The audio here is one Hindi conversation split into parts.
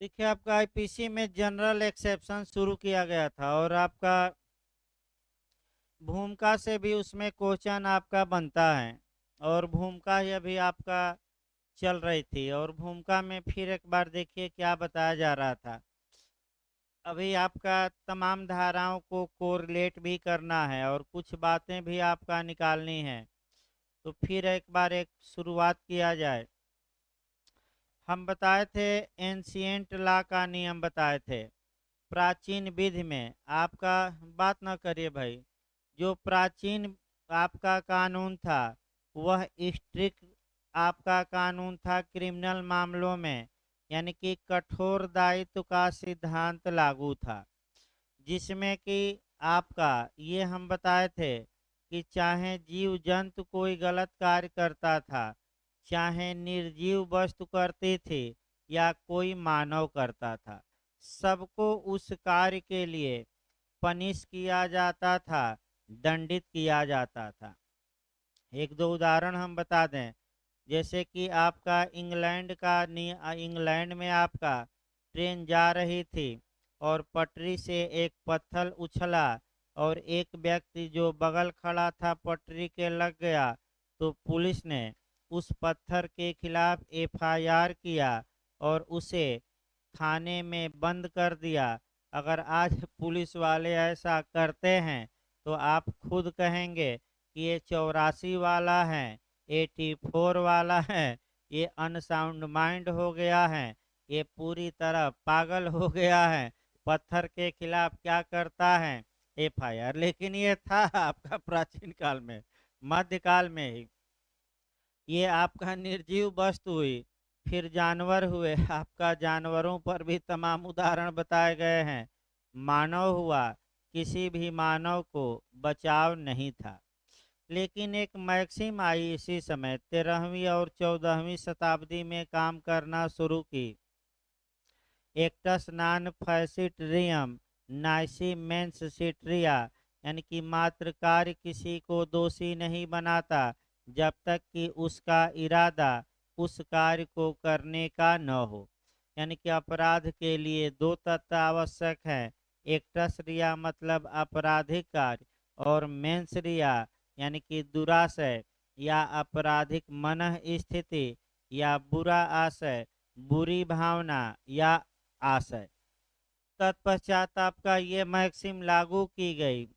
देखिए, आपका आईपीसी में जनरल एक्सेप्शन शुरू किया गया था और आपका भूमिका से भी उसमें क्वेश्चन आपका बनता है। और भूमिका यह भी आपका चल रही थी और भूमिका में फिर एक बार देखिए क्या बताया जा रहा था। अभी आपका तमाम धाराओं को कोरिलेट भी करना है और कुछ बातें भी आपका निकालनी है। तो फिर एक बार एक शुरुआत किया जाए। हम बताए थे एंशियंट लॉ का नियम बताए थे। प्राचीन विधि में आपका बात न करिए भाई। जो प्राचीन आपका कानून था वह स्ट्रिक्ट आपका कानून था क्रिमिनल मामलों में, यानी कि कठोर दायित्व का सिद्धांत लागू था। जिसमें कि आपका ये हम बताए थे कि चाहे जीव जंतु कोई गलत कार्य करता था, चाहे निर्जीव वस्तु करती थी या कोई मानव करता था, सबको उस कार्य के लिए पनिश किया जाता था, दंडित किया जाता था। एक दो उदाहरण हम बता दें। जैसे कि आपका इंग्लैंड में आपका ट्रेन जा रही थी और पटरी से एक पत्थर उछला और एक व्यक्ति जो बगल खड़ा था पटरी के लग गया। तो पुलिस ने उस पत्थर के खिलाफ एफआईआर किया और उसे थाने में बंद कर दिया। अगर आज पुलिस वाले ऐसा करते हैं तो आप खुद कहेंगे कि ये 84 वाला है, 84 वाला है, ये अनसाउंड माइंड हो गया है, ये पूरी तरह पागल हो गया है। पत्थर के खिलाफ क्या करता है? एफआईआर। लेकिन ये था आपका प्राचीन काल में, मध्यकाल में ही। ये आपका निर्जीव वस्तु हुई। फिर जानवर हुए, आपका जानवरों पर भी तमाम उदाहरण बताए गए हैं। मानव हुआ, किसी भी मानव को बचाव नहीं था। लेकिन एक मैक्सिम आई इसी समय 13वीं और 14वीं शताब्दी में काम करना शुरू की। एक्टस नॉन फैसिटरियम नाइसी मेंस सिट्रिया, यानी कि मात्र कार्य किसी को दोषी नहीं बनाता जब तक कि उसका इरादा उस कार्य को करने का न हो। यानी कि अपराध के लिए दो तत्व आवश्यक हैं। एक्टस रिया मतलब आपराधिक कार्य, और मेंस रिया यानी कि दुराशय या आपराधिक मन स्थिति या बुरा आशय, बुरी भावना या आशय। तत्पश्चात आपका ये मैक्सिम लागू की गई।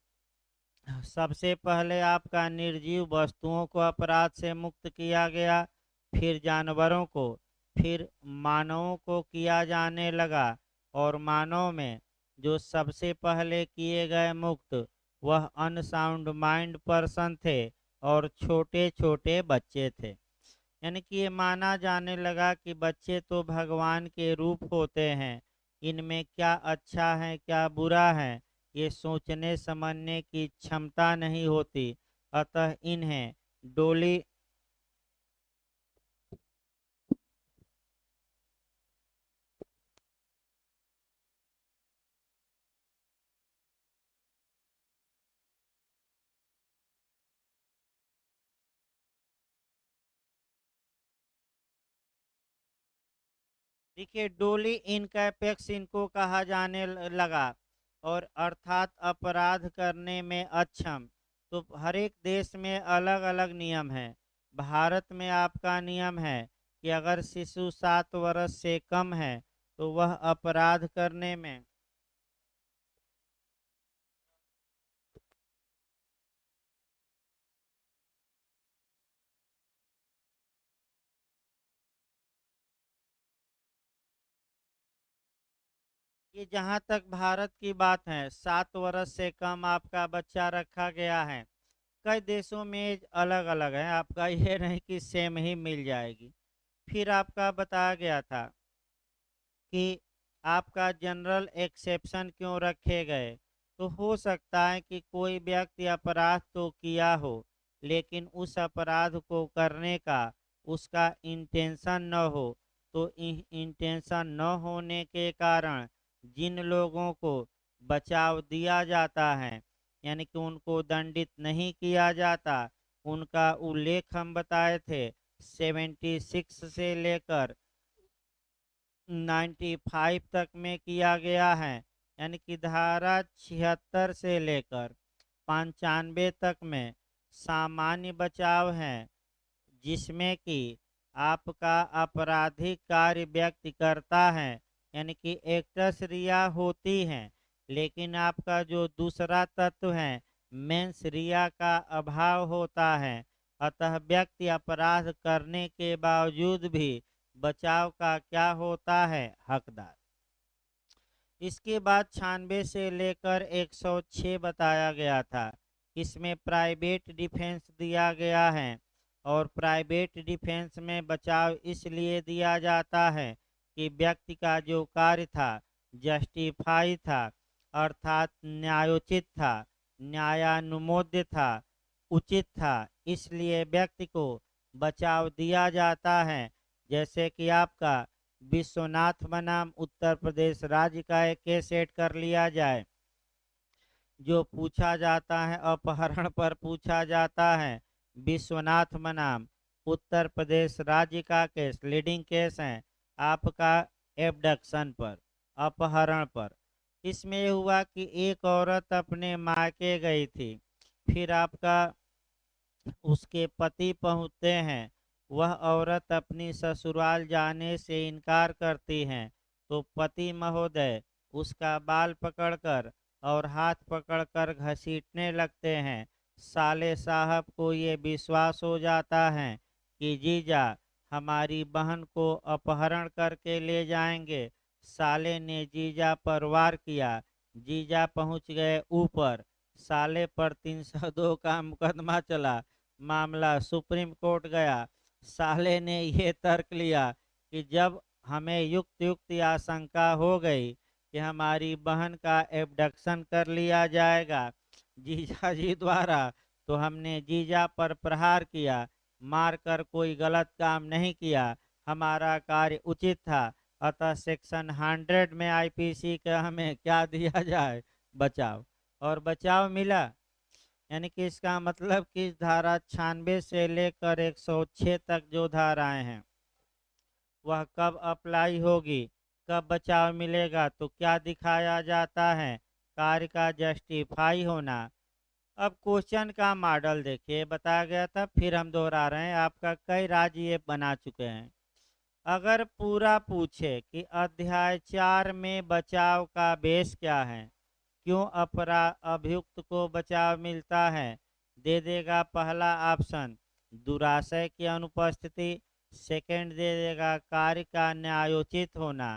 सबसे पहले आपका निर्जीव वस्तुओं को अपराध से मुक्त किया गया, फिर जानवरों को, फिर मानवों को किया जाने लगा। और मानव में जो सबसे पहले किए गए मुक्त वह अनसाउंड माइंड पर्सन थे और छोटे छोटे बच्चे थे। यानी कि ये माना जाने लगा कि बच्चे तो भगवान के रूप होते हैं, इनमें क्या अच्छा है क्या बुरा है ये सोचने समझने की क्षमता नहीं होती। अतः इन्हें डोली देखिए डोली इनकैपेक्स इनको कहा जाने लगा। और अर्थात अपराध करने में अक्षम। तो हर एक देश में अलग अलग नियम है। भारत में आपका नियम है कि अगर शिशु 7 वर्ष से कम है तो वह अपराध करने में ये जहाँ तक भारत की बात है 7 वर्ष से कम आपका बच्चा रखा गया है। कई देशों में अलग अलग है, आपका ये नहीं कि सेम ही मिल जाएगी। फिर आपका बताया गया था कि आपका जनरल एक्सेप्शन क्यों रखे गए। तो हो सकता है कि कोई व्यक्ति अपराध तो किया हो लेकिन उस अपराध को करने का उसका इंटेंशन न हो। तो इंटेंशन न होने के कारण जिन लोगों को बचाव दिया जाता है, यानी कि उनको दंडित नहीं किया जाता, उनका उल्लेख हम बताए थे 76 से लेकर 95 तक में किया गया है। यानी कि धारा 76 से लेकर 95 तक में सामान्य बचाव है, जिसमें कि आपका आपराधिक कार्य व्यक्ति करता है, यानी कि एक्टस रिया होती है, लेकिन आपका जो दूसरा तत्व है मेंस रिया का अभाव होता है। अतः व्यक्ति अपराध करने के बावजूद भी बचाव का क्या होता है, हकदार। इसके बाद 96 से लेकर 106 बताया गया था। इसमें प्राइवेट डिफेंस दिया गया है, और प्राइवेट डिफेंस में बचाव इसलिए दिया जाता है कि व्यक्ति का जो कार्य था जस्टिफाई था, अर्थात न्यायोचित था, न्यायानुमोद्य था, उचित था, इसलिए व्यक्ति को बचाव दिया जाता है। जैसे कि आपका विश्वनाथ बनाम उत्तर प्रदेश राज्य का एक केस सेट कर लिया जाए, जो पूछा जाता है अपहरण पर पूछा जाता है। विश्वनाथ बनाम उत्तर प्रदेश राज्य का केस लीडिंग केस है आपका एबडक्शन पर, अपहरण पर। इसमें यह हुआ कि एक औरत अपने मायके गई थी, फिर आपका उसके पति पहुंचते हैं, वह औरत अपनी ससुराल जाने से इनकार करती है, तो पति महोदय उसका बाल पकड़कर और हाथ पकड़कर घसीटने लगते हैं। साले साहब को ये विश्वास हो जाता है कि जीजा हमारी बहन को अपहरण करके ले जाएंगे। साले ने जीजा पर वार किया, जीजा पहुंच गए ऊपर, साले पर 302 का मुकदमा चला, मामला सुप्रीम कोर्ट गया। साले ने ये तर्क लिया कि जब हमें युक्त युक्त आशंका हो गई कि हमारी बहन का एबडक्शन कर लिया जाएगा जीजा जी द्वारा, तो हमने जीजा पर प्रहार किया, मारकर कोई गलत काम नहीं किया, हमारा कार्य उचित था। अतः सेक्शन 100 में आईपीसी का हमें क्या दिया जाए, बचाव, और बचाव मिला। यानी कि इसका मतलब कि इस धारा 96 से लेकर 106 तक जो धाराएं हैं वह कब अप्लाई होगी, कब बचाव मिलेगा, तो क्या दिखाया जाता है, कार्य का जस्टिफाई होना। अब क्वेश्चन का मॉडल देखिए, बताया गया था, फिर हम दोहरा रहे हैं, आपका कई राज्य ये बना चुके हैं। अगर पूरा पूछे कि अध्याय 4 में बचाव का बेस क्या है, क्यों अपराध अभियुक्त को बचाव मिलता है, दे देगा पहला ऑप्शन दुराशय की अनुपस्थिति, सेकंड दे देगा कार्य का न्यायोचित होना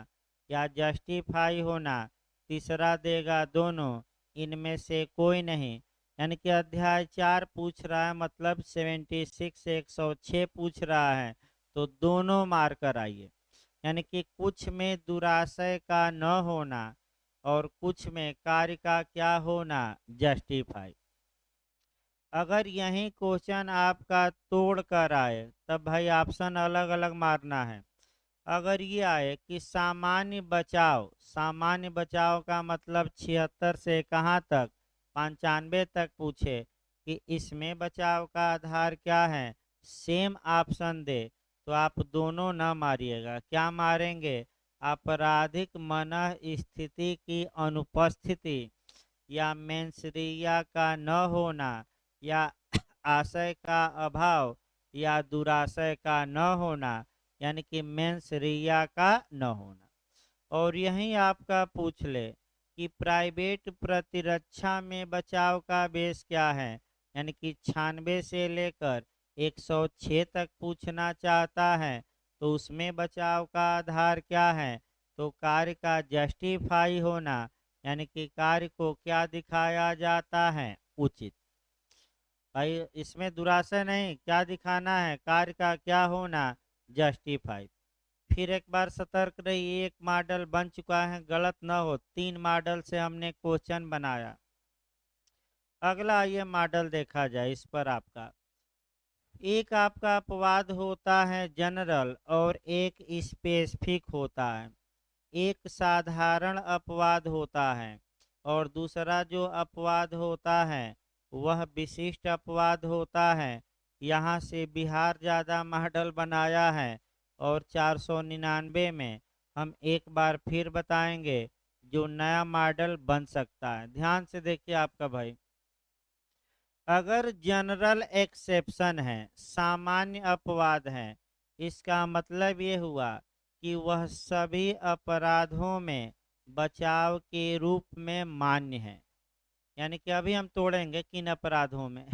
या जस्टिफाई होना, तीसरा देगा दोनों, इनमें से कोई नहीं। यानी कि अध्याय 4 पूछ रहा है, मतलब 76 से 106 पूछ रहा है, तो दोनों मार कर आइए। यानी कि कुछ में दुराशय का न होना और कुछ में कार्य का क्या होना, जस्टिफाई। अगर यही क्वेश्चन आपका तोड़ कर आए तब भाई ऑप्शन अलग अलग मारना है। अगर ये आए कि सामान्य बचाव का मतलब 76 से कहाँ तक, 95 तक पूछे कि इसमें बचाव का आधार क्या है, सेम ऑप्शन दे, तो आप दोनों न मारिएगा। क्या मारेंगे, आपराधिक मनः स्थिति की अनुपस्थिति, या मेंसरिया का न होना, या आशय का अभाव, या दुराशय का न होना, यानी कि मेंसरिया का न होना। और यही आपका पूछ ले कि प्राइवेट प्रतिरक्षा में बचाव का बेस क्या है, यानी कि 96 से लेकर 106 तक पूछना चाहता है, तो उसमें बचाव का आधार क्या है, तो कार्य का जस्टिफाई होना, यानी कि कार्य को क्या दिखाया जाता है, उचित। भाई इसमें दुराशय नहीं, क्या दिखाना है, कार्य का क्या होना, जस्टिफाई। फिर एक बार सतर्क रहिए, एक मॉडल बन चुका है, गलत ना हो, 3 मॉडल से हमने क्वेश्चन बनाया। अगला ये मॉडल देखा जाए, इस पर आपका एक आपका अपवाद होता है जनरल और एक स्पेसिफिक होता है। एक साधारण अपवाद होता है और दूसरा जो अपवाद होता है वह विशिष्ट अपवाद होता है। यहाँ से बिहार ज़्यादा मॉडल बनाया है और 499 में हम एक बार फिर बताएंगे जो नया मॉडल बन सकता है। ध्यान से देखिए आपका भाई, अगर जनरल एक्सेप्शन है, सामान्य अपवाद है, इसका मतलब ये हुआ कि वह सभी अपराधों में बचाव के रूप में मान्य है। यानी कि अभी हम तोड़ेंगे किन अपराधों में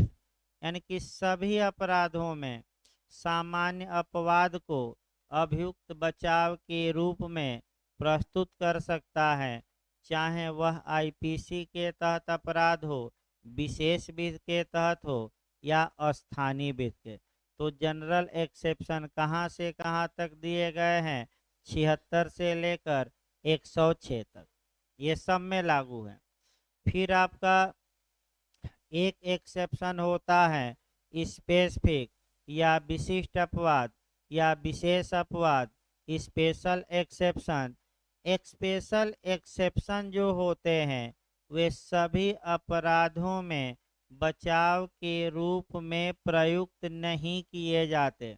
यानी कि सभी अपराधों में सामान्य अपवाद को अभियुक्त बचाव के रूप में प्रस्तुत कर सकता है, चाहे वह आईपीसी के तहत अपराध हो, विशेष विधि के तहत हो या स्थानीय विधि के। तो जनरल एक्सेप्शन कहाँ से कहाँ तक दिए गए हैं? 76 से लेकर 106 तक, ये सब में लागू है। फिर आपका एक एक्सेप्शन होता है स्पेसिफिक या विशिष्ट अपवाद या विशेष अपवाद, स्पेशल एक्सेप्शन। स्पेशल एक्सेप्शन जो होते हैं वे सभी अपराधों में बचाव के रूप में प्रयुक्त नहीं किए जाते,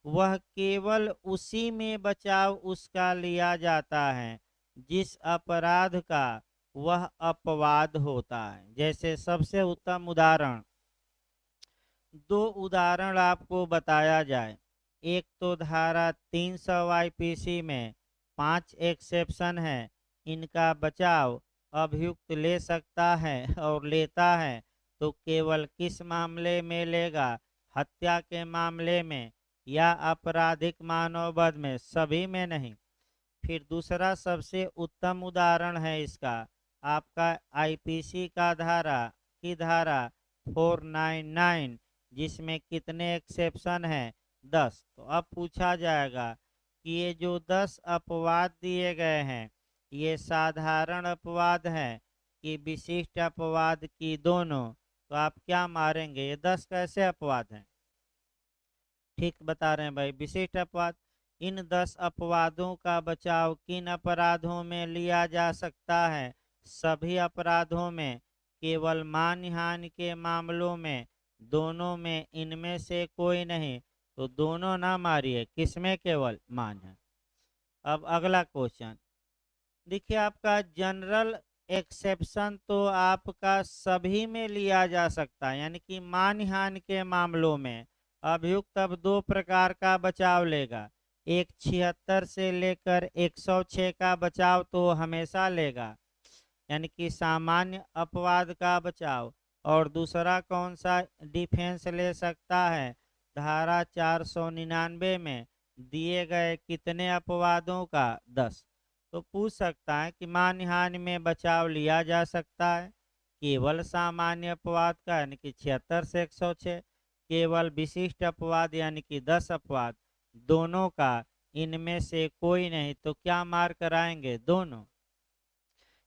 वह केवल उसी में बचाव उसका लिया जाता है जिस अपराध का वह अपवाद होता है। जैसे सबसे उत्तम उदाहरण, दो उदाहरण आपको बताया जाए। एक तो धारा 300 आईपीसी में 5 एक्सेप्शन है, इनका बचाव अभियुक्त ले सकता है और लेता है तो केवल किस मामले में लेगा? हत्या के मामले में या आपराधिक मानववध में, सभी में नहीं। फिर दूसरा सबसे उत्तम उदाहरण है इसका आपका आईपीसी का धारा 499, जिसमें कितने एक्सेप्शन हैं? 10। तो अब पूछा जाएगा कि ये जो 10 अपवाद दिए गए हैं ये साधारण अपवाद हैं कि विशिष्ट अपवाद की दोनों? तो आप क्या मारेंगे, ये 10 कैसे अपवाद हैं? ठीक बता रहे हैं भाई, विशिष्ट अपवाद। इन 10 अपवादों का बचाव किन अपराधों में लिया जा सकता है? सभी अपराधों में, केवल मानहानि के मामलों में, दोनों में, इनमें से कोई नहीं। तो दोनों ना मारिए, किसमें? केवल मान है। अब अगला क्वेश्चन देखिए, आपका जनरल एक्सेप्शन तो आपका सभी में लिया जा सकता है, यानी कि मानहानि के मामलों में अभियुक्त अब दो प्रकार का बचाव लेगा। एक 76 से लेकर 106 का बचाव तो हमेशा लेगा, यानी कि सामान्य अपवाद का बचाव। और दूसरा कौन सा डिफेंस ले सकता है? धारा 499 में दिए गए कितने अपवादों का? 10। तो पूछ सकता है कि मानहानि में बचाव लिया जा सकता है केवल सामान्य अपवाद का, यानी कि 76 से 106, केवल विशिष्ट अपवाद यानी कि 10 अपवाद, दोनों का, इनमें से कोई नहीं। तो क्या मार कराएंगे? दोनों,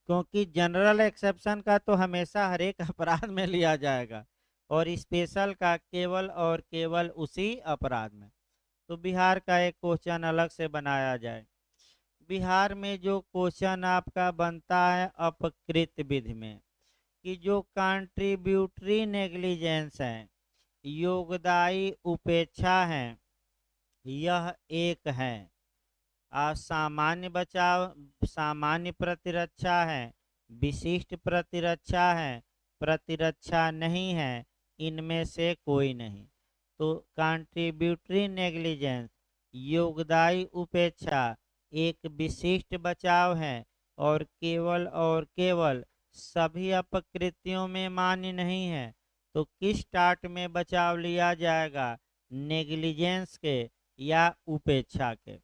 क्योंकि जनरल एक्सेप्शन का तो हमेशा हर एक अपराध में लिया जाएगा और स्पेशल का केवल और केवल उसी अपराध में। तो बिहार का एक क्वेश्चन अलग से बनाया जाए। बिहार में जो क्वेश्चन आपका बनता है अपकृत विधि में, कि जो कंट्रीब्यूटरी नेग्लिजेंस है, योगदायी उपेक्षा है, यह एक है। सामान्य बचाव, सामान्य प्रतिरक्षा है, विशिष्ट प्रतिरक्षा है, प्रतिरक्षा नहीं है, इनमें से कोई नहीं। तो कंट्रीब्यूटरी नेग्लिजेंस, योगदायी उपेक्षा एक विशिष्ट बचाव है और केवल सभी अपकृतियों में मान्य नहीं है। तो किस टाट में बचाव लिया जाएगा? नेग्लिजेंस के या उपेक्षा के?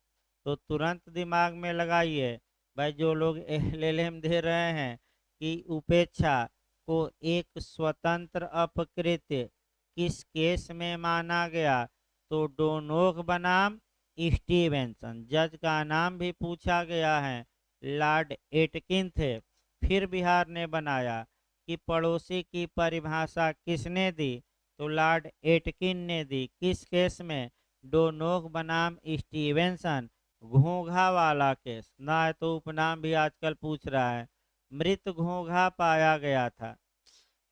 तो तुरंत दिमाग में लगाइए भाई, जो लोग एलएलएम दे रहे हैं कि उपेक्षा को एक स्वतंत्र अपकृत्य किस केस में माना गया, तो डोनोग बनाम स्टीवेंसन। जज का नाम भी पूछा गया है, लॉर्ड एटकिन थे। फिर बिहार ने बनाया कि पड़ोसी की परिभाषा किसने दी? तो लॉर्ड एटकिन ने दी। किस केस में? डोनोग बनाम स्टीवेंसन, घोंघा वाला केस। ना है तो उपनाम भी आजकल पूछ रहा है, मृत घोंघा पाया गया था।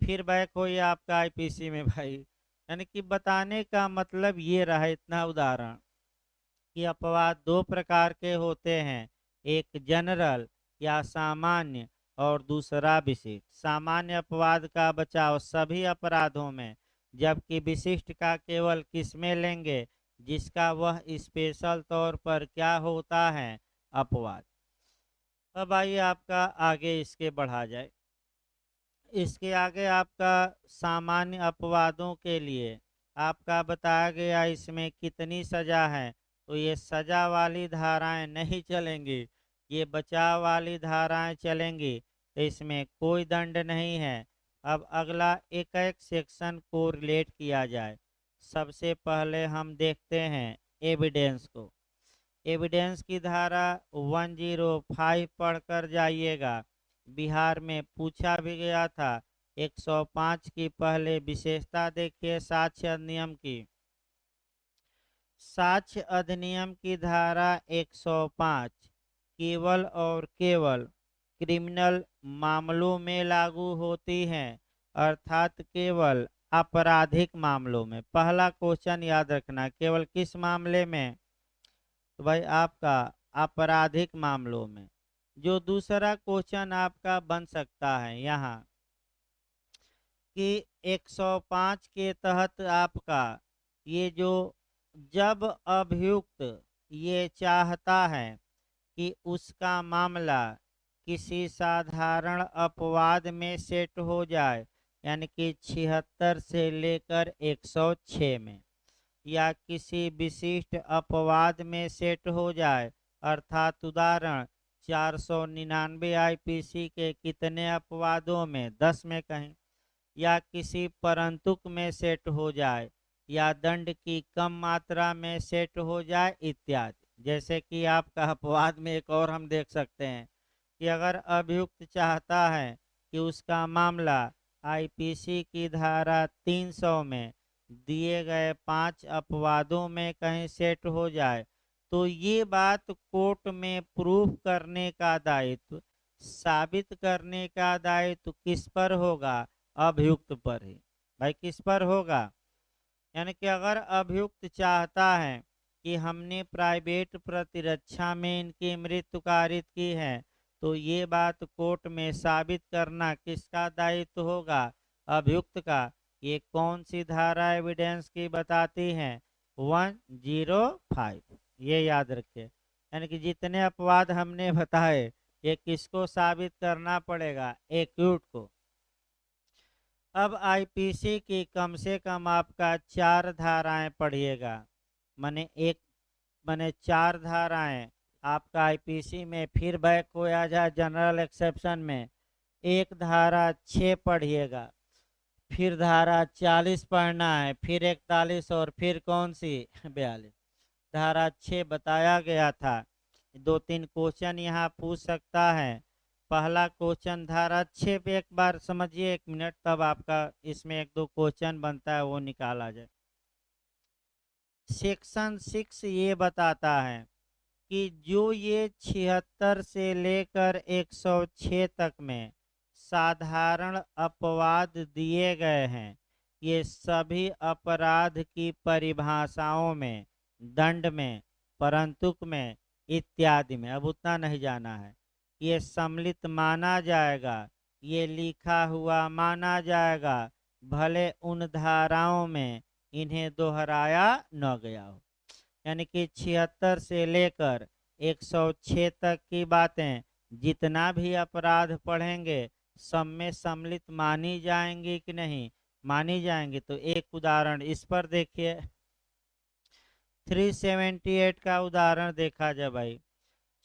फिर बैक हो ये आपका आईपीसी में भाई, यानी कि बताने का मतलब ये रहा इतना उदाहरण कि अपवाद दो प्रकार के होते हैं, एक जनरल या सामान्य और दूसरा विशिष्ट। सामान्य अपवाद का बचाव सभी अपराधों में, जबकि विशिष्ट का केवल किसमें लेंगे, जिसका वह स्पेशल तौर पर क्या होता है, अपवाद। अब आइए आपका आगे इसके बढ़ा जाए। इसके आगे आपका सामान्य अपवादों के लिए आपका बताया गया इसमें कितनी सजा है, तो ये सजा वाली धाराएं नहीं चलेंगी, ये बचाव वाली धाराएं चलेंगी। तो इसमें कोई दंड नहीं है। अब अगला एक एक सेक्शन को रिलेट किया जाए। सबसे पहले हम देखते हैं एविडेंस को। एविडेंस की धारा 105 पढ़कर जाइएगा। बिहार में पूछा भी गया था। 105 की पहले विशेषता देखिए साक्ष्य अधिनियम की। साक्ष्य अधिनियम की धारा 105 केवल और केवल क्रिमिनल मामलों में लागू होती है, अर्थात केवल आपराधिक मामलों में। पहला क्वेश्चन याद रखना, केवल किस मामले में, तो भाई आपका आपराधिक मामलों में। जो दूसरा क्वेश्चन आपका बन सकता है यहाँ कि 105 के तहत आपका ये जो जब अभियुक्त ये चाहता है कि उसका मामला किसी साधारण अपवाद में सेट हो जाए, यानी कि 76 से लेकर 106 में, या किसी विशिष्ट अपवाद में सेट हो जाए, अर्थात उदाहरण 499 आईपीसी के कितने अपवादों में, 10 में कहीं, या किसी परंतुक में सेट हो जाए, या दंड की कम मात्रा में सेट हो जाए इत्यादि। जैसे कि आपका अपवाद में एक और हम देख सकते हैं कि अगर अभियुक्त चाहता है कि उसका मामला आईपीसी की धारा 300 में दिए गए 5 अपवादों में कहीं सेट हो जाए, तो ये बात कोर्ट में प्रूफ करने का दायित्व, साबित करने का दायित्व किस पर होगा, अभियुक्त पर ही। भाई किस पर होगा, यानी कि अगर अभियुक्त चाहता है कि हमने प्राइवेट प्रतिरक्षा में इनकी मृत्यु कारित की है, तो ये बात कोर्ट में साबित करना किसका दायित्व होगा, अभियुक्त का। ये कौन सी धारा एविडेंस की बताती है, 105। ये याद रखिए, यानी कि जितने अपवाद हमने बताए ये किसको साबित करना पड़ेगा, एक्यूट को। अब आईपीसी की कम से कम आपका 4 धाराएं पढ़िएगा। माने 4 धाराएं आपका आईपीसी में फिर बैक हो आ जाए जनरल एक्सेप्शन में। एक धारा 6 पढ़िएगा, फिर धारा 40 पढ़ना है, फिर 41 और फिर कौन सी 42। धारा 6 बताया गया था। 2-3 क्वेश्चन यहाँ पूछ सकता है। पहला क्वेश्चन धारा 6 पे एक बार समझिए 1 मिनट, तब आपका इसमें 1-2 क्वेश्चन बनता है वो निकाला जाए। सेक्शन 6 ये बताता है कि जो ये 76 से लेकर 106 तक में साधारण अपवाद दिए गए हैं, ये सभी अपराध की परिभाषाओं में, दंड में, परंतुक में इत्यादि में, अब उतना नहीं जाना है, ये सम्मिलित माना जाएगा, ये लिखा हुआ माना जाएगा, भले उन धाराओं में इन्हें दोहराया न गया हो। यानी कि 76 से लेकर 106 तक की बातें जितना भी अपराध पढ़ेंगे सब में सम्मिलित मानी जाएंगी कि नहीं, मानी जाएंगी। तो एक उदाहरण इस पर देखिए, 378 का उदाहरण देखा जाए भाई।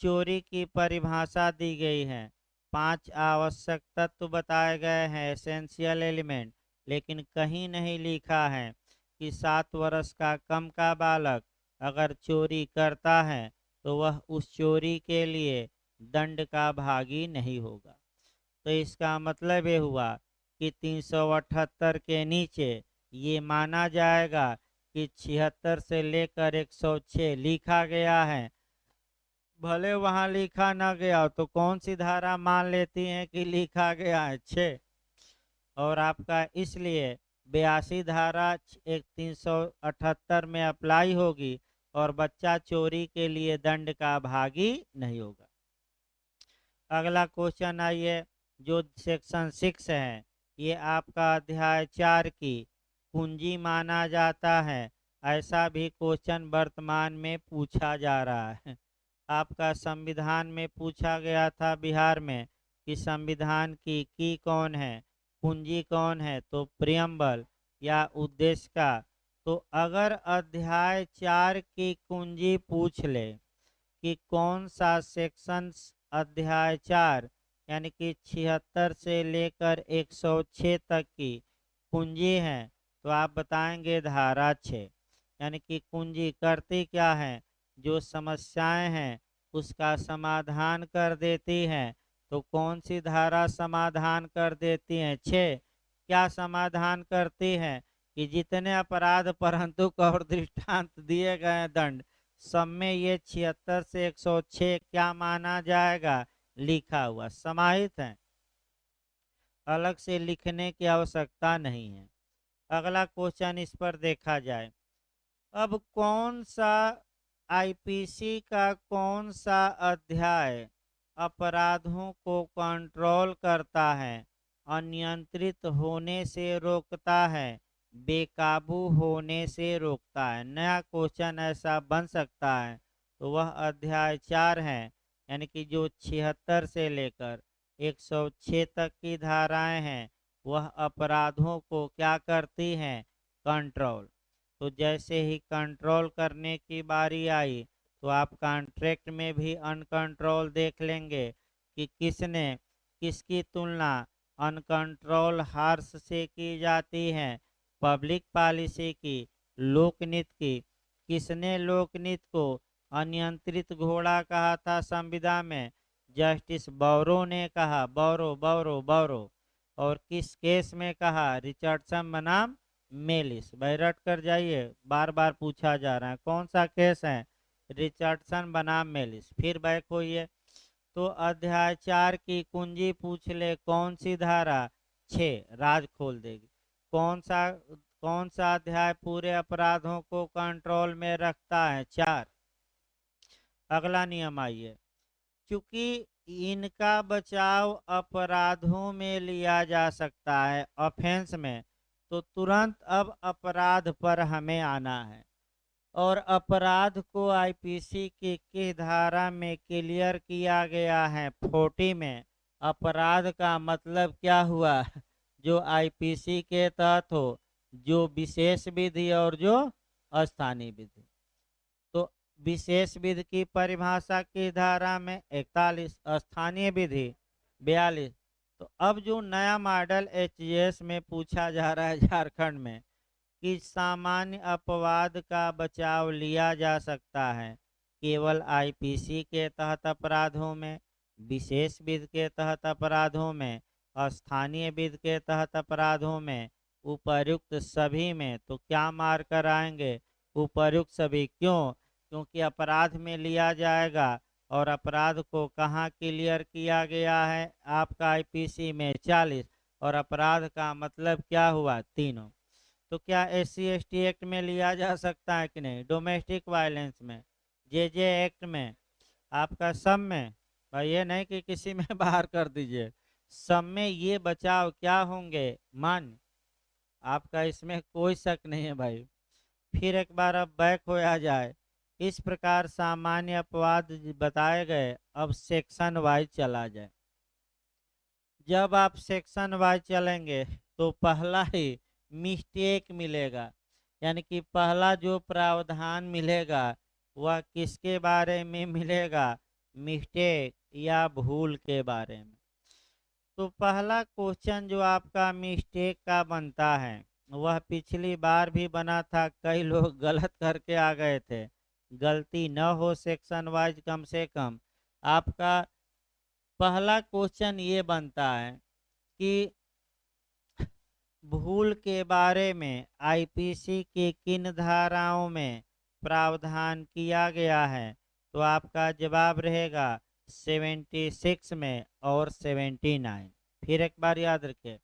चोरी की परिभाषा दी गई है, 5 आवश्यक तत्व बताए गए हैं, एसेंशियल एलिमेंट, लेकिन कहीं नहीं लिखा है कि 7 वर्ष का कम का बालक अगर चोरी करता है तो वह उस चोरी के लिए दंड का भागी नहीं होगा। तो इसका मतलब ये हुआ कि 378 के नीचे ये माना जाएगा कि 76 से लेकर 106 लिखा गया है, भले वहां लिखा ना गया तो कौन सी धारा मान लेती है कि लिखा गया है, 6। और आपका इसलिए 82 धारा 378 में अप्लाई होगी और बच्चा चोरी के लिए दंड का भागी नहीं होगा। अगला क्वेश्चन आइए, जो सेक्शन 6 है, ये आपका अध्याय 4 की कुंजी माना जाता है। ऐसा भी क्वेश्चन वर्तमान में पूछा जा रहा है। आपका संविधान में पूछा गया था बिहार में कि संविधान की कौन है, कुंजी कौन है, तो प्रियम्बल या उद्देश्य का। तो अगर अध्याय 4 की कुंजी पूछ ले कि कौन सा सेक्शन अध्याय 4 यानी कि 76 से लेकर 106 तक की कुंजी है, तो आप बताएंगे धारा 6। यानी कि कुंजी करती क्या है, जो समस्याएं हैं उसका समाधान कर देती हैं। तो कौन सी धारा समाधान कर देती है? 6। क्या समाधान करती है कि जितने अपराध परंतु और दृष्टांत दिए गए दंड सब में ये 76 से 106 क्या माना जाएगा? लिखा हुआ समाहित है, अलग से लिखने की आवश्यकता नहीं है। अगला क्वेश्चन इस पर देखा जाए, अब कौन सा आईपीसी का कौन सा अध्याय अपराधों को कंट्रोल करता है, अनियंत्रित होने से रोकता है, बेकाबू होने से रोकता है? नया क्वेश्चन ऐसा बन सकता है। तो वह अध्याय 4 है, यानी कि जो 76 से लेकर 106 तक की धाराएं हैं, वह अपराधों को क्या करती हैं? कंट्रोल। तो जैसे ही कंट्रोल करने की बारी आई, तो आप कॉन्ट्रैक्ट में भी अनकंट्रोल देख लेंगे कि किसने किसकी तुलना अनकंट्रोल हार्स से की जाती है, पब्लिक पॉलिसी की, लोकनीति की। किसने लोकनीति को अनियंत्रित घोड़ा कहा था संविदा में? जस्टिस बोरो ने कहा, बोरो बोरो बोरो। और किस केस में कहा? रिचर्डसन बनाम मेलिस। भाई रट कर जाइए, बार बार पूछा जा रहा है कौन सा केस है? रिचर्डसन बनाम मेलिस। फिर बैक होइए, तो अध्याय 4 की कुंजी पूछ ले कौन सी धारा? 6 राज खोल देगी। कौन सा अध्याय पूरे अपराधों को कंट्रोल में रखता है? 4। अगला नियम आइए, चूंकि इनका बचाव अपराधों में लिया जा सकता है, ऑफेंस में, तो तुरंत अब अपराध पर हमें आना है। और अपराध को आईपीसी की किस धारा में क्लियर किया गया है? 40 में। अपराध का मतलब क्या हुआ? जो आईपीसी के तहत हो, जो विशेष विधि और जो स्थानीय विधि। तो विशेष विधि की परिभाषा की धारा में 41, स्थानीय विधि 42। तो अब जो नया मॉडल एचजीएस में पूछा जा रहा है झारखंड में कि सामान्य अपवाद का बचाव लिया जा सकता है केवल आईपीसी के तहत अपराधों में, विशेष विधि के तहत अपराधों में, स्थानीय विधि के तहत अपराधों में, उपर्युक्त सभी में। तो क्या मार कर आएंगे? उपर्युक्त सभी। क्यों? क्योंकि अपराध में लिया जाएगा। और अपराध को कहाँ क्लियर किया गया है? आपका आईपीसी में 40। और अपराध का मतलब क्या हुआ? तीनों। तो क्या एससी एसटी एक्ट में लिया जा सकता है कि नहीं? डोमेस्टिक वायलेंस में, जे एक्ट में, आपका सब में। भाई ये नहीं कि किसी में बाहर कर दीजिए, सब में ये बचाव क्या होंगे? मान्य। आपका इसमें कोई शक नहीं है भाई। फिर एक बार अब बैक होया जाए, इस प्रकार सामान्य अपवाद बताए गए। अब सेक्शन वाइज चला जाए। जब आप सेक्शन वाइज चलेंगे तो पहला ही मिस्टेक मिलेगा, यानी कि पहला जो प्रावधान मिलेगा वह किसके बारे में मिलेगा? मिस्टेक या भूल के बारे में। तो पहला क्वेश्चन जो आपका मिस्टेक का बनता है, वह पिछली बार भी बना था, कई लोग गलत करके आ गए थे। गलती न हो सेक्शन वाइज, कम से कम आपका पहला क्वेश्चन ये बनता है कि भूल के बारे में आईपीसी की किन धाराओं में प्रावधान किया गया है? तो आपका जवाब रहेगा 76 में और 79। फिर एक बार याद रखें,